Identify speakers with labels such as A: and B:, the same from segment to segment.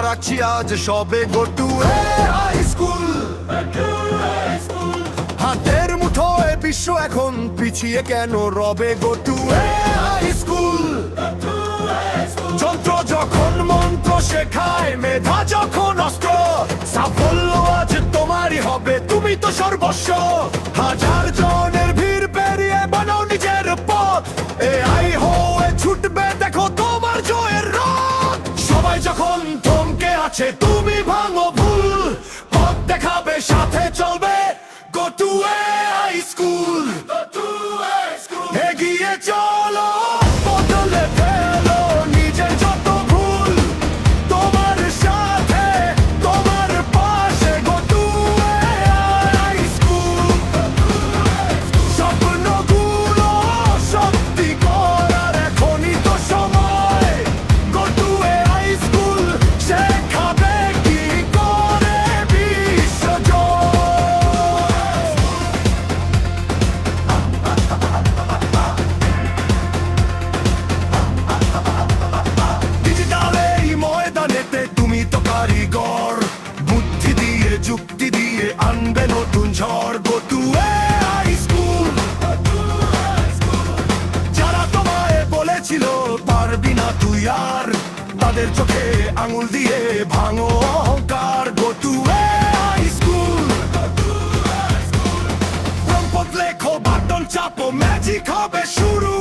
A: রাখছি আজ সবে গো টু হাই স্কুল। হাতের মুঠোয় বিশ্ব এখন পিছিয়ে কেন রবে গো টু হাই স্কুল। যন্ত্র যখন মন্ত্র শেখায়, মেধা যখন অস্ত্র, সাফল্য আজ তোমারই হবে, তুমি তো সর্বস্ব। হাজার জনের ভিড় পেরিয়ে বানাও নিজের পথ, AI হয়ে ছুটবে দেখো তোমার জয়ের রথ। সবাই যখন থমকে আছে তুমি ভাঙো ভুল, পথ দেখাবে সাথে চলবে গো টু হাই স্কুল। এগিয়ে চলো, বদলে ফেলো নিজের যত ভুল, তোমার সাথে তোমার পাশে গো টু হাই স্কুল। স্বপ্নগুলো সত্যি করার এখনই তো সময়, গো টু হাই স্কুল শেখাবে কি করে বিশ্বজয়। ডিজিটাল এই ময়দানেতে তুমি তো কারিগর, বুদ্ধি দিয়ে যুক্তি দিয়ে আনবে নতুন ঝড় গো টু হাই স্কুল। যারা তোমায় বলেছিল পারবি না তুই আর, তাদের চোখে আঙুল দিয়ে ভাঙো অহংকার go to high school. Prompt লেখো বাটন চাপো ম্যাজিক হবে শুরু,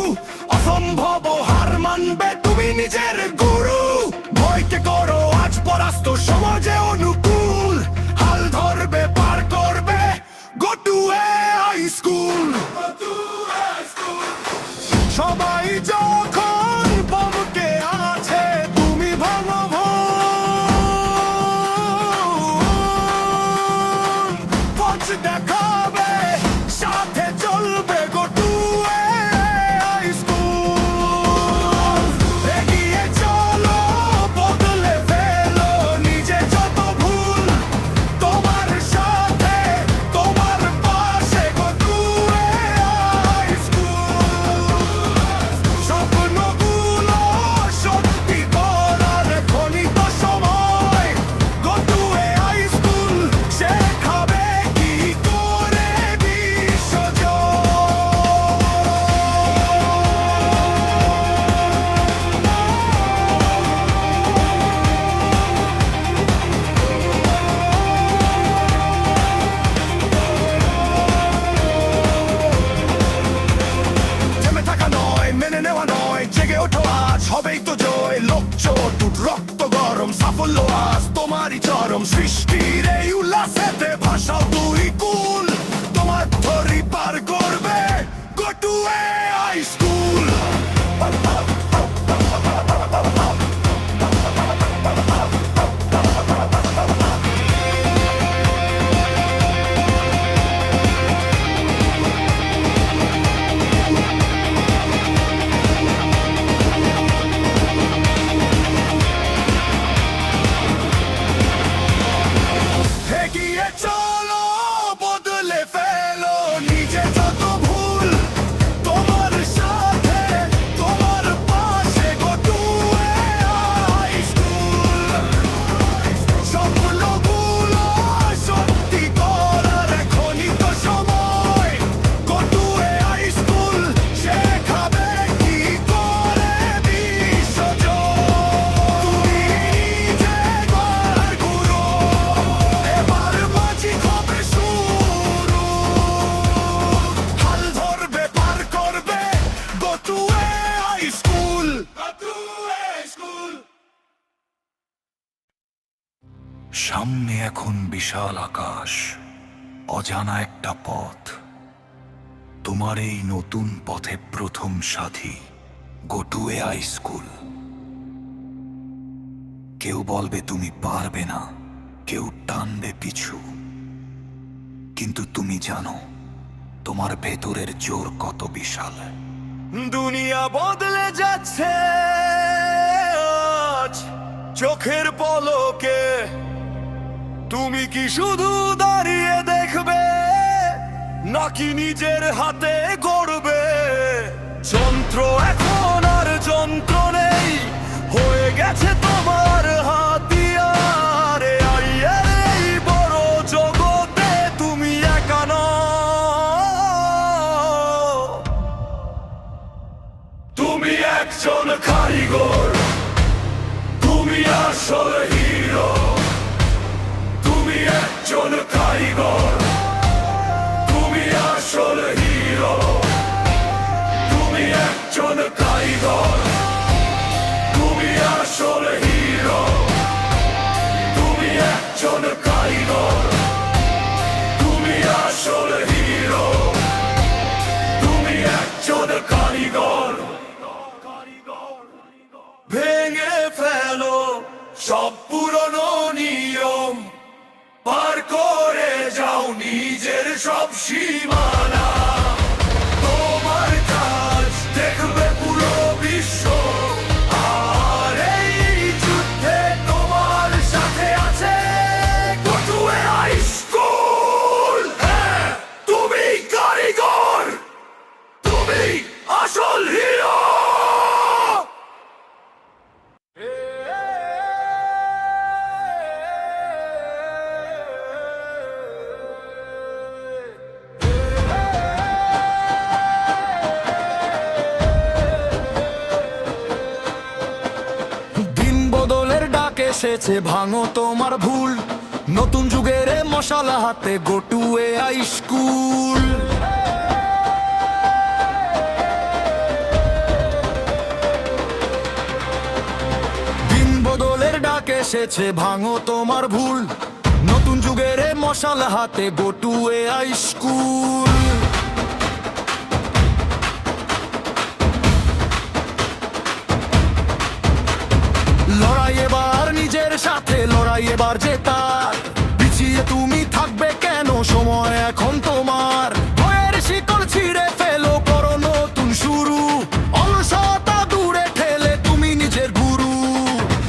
A: অসম্ভব হার মানবে তুমি নিজের গুরু। ভয়কে করো আজ পরাস্ত সমাজে অনুকূল, হাল ধরবে পার করবে গো টু হাই স্কুল। সবাই যখন বমকে আছে তুমি ভাঙো ভুল, পথ দেখাবে সাথে চলবে গো টু হাই স্কুল। এগিয়ে চলো, বদলে ফেলো নিজে যত ভুল, তোমার সাথে তোমার পাশে গো টু হাই স্কুল। স্বপ্নগুলো সত্যি করার এখনই তো সময়, গো টু হাই স্কুল শেখাবে কি করে বিশ্বজয়। থেমে থাকা নয়, মেনে নেওয়া নয়, জেগে ওঠো আজ হবেই তো জয়। লোকচটুট রক্ত গরম সাফল্য আজ তোমারই চরম, সৃষ্টির এই উল্লাসেতে ভাষাও দুই কুল, তোমার ধরি পার করবে গো টু হাই স্কুল। এগিয়ে চলো, বদলে ফেলো নিজে যত ভুল, তোমার সাথে তোমার পাশে গো টু হাই স্কুল। স্বপ্নগুলো সত্যি করার এখনই তো সময়, গো টু হাই স্কুল শেখাবে কি করে বিশ্বজয়। তুমি নিজে গড়ার গুরু, এবার মাঝি হবে শুরু, হাল ধরবে পার করবে গো টু হাই স্কুল।
B: সামনে এখন বিশাল আকাশ, অজানা একটা পথ, তোমার এই নতুন পথে প্রথম সাথী গো টু হাই স্কুল। কেউ বলবে তুমি পারবে না, কেউ টানবে পিছু, কিন্তু তুমি জানো তোমার ভেতরের জোর কত বিশাল।
A: দুনিয়া বদলে যাচ্ছে আজ চোখের পলকে, তুমি কি শুধু দাঁড়িয়ে দেখবে নাকি নিজের হাতে গড়বে? যন্ত্র এখন আর যন্ত্র নেই, হয়ে গেছে তোমার হাতিয়ার। নিজের সব সীমানা তোমার কাজ দেখবে পুরো বিশ্ব আর এই যুদ্ধে তোমার সাথে আছে কটুয়ে হাই স্কুল। হ্যাঁ, তুমি কারিগর, তুমি আসল হিরো। দিন বদলের ডাক এসেছে, ভাঙো তোমার ভুল। নতুন যুগের এ মশালা হাতে, go to a high school. দিন বদলের ডাক এসেছে, ভাঙো তোমার ভুল। নতুন যুগের এ মশালা হাতে, go to a high school. লড়াই এবার নিজের সাথে, লড়াই এবার জেতার। পিছিয়ে তুমি থাকবে কেন, সময় এখন তোমার। ভয়ের শিকল ছিঁড়ে ফেলো, করো নতুন শুরু। অলসতা দূরে ঠেলে তুমি নিজের গুরু।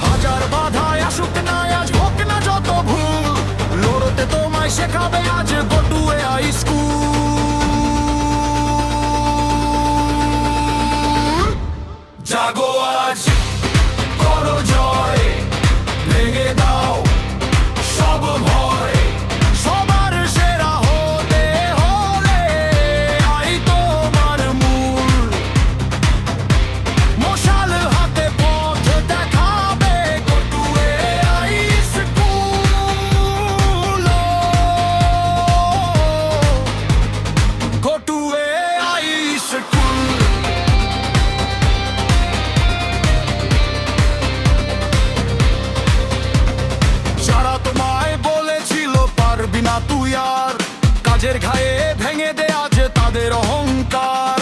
A: হাজার বাধায় আসুক না আজ, হোক না যত ভুল, লড়তে তোমায় শেখাবে আজ go to a high school. জাগো আজ, করো জয়, ভেঙে দাও সব ভয়। সবার সেরা হতে হলে আই তোমার মূল। মশাল হাতে পথ দেখাবে go to a high school. Go to a high school. যারা তোমায় বলেছিল পারবি না তুই আর, কাজের ঘায়ে ভেঙে দে আজ তাদের অহংকার।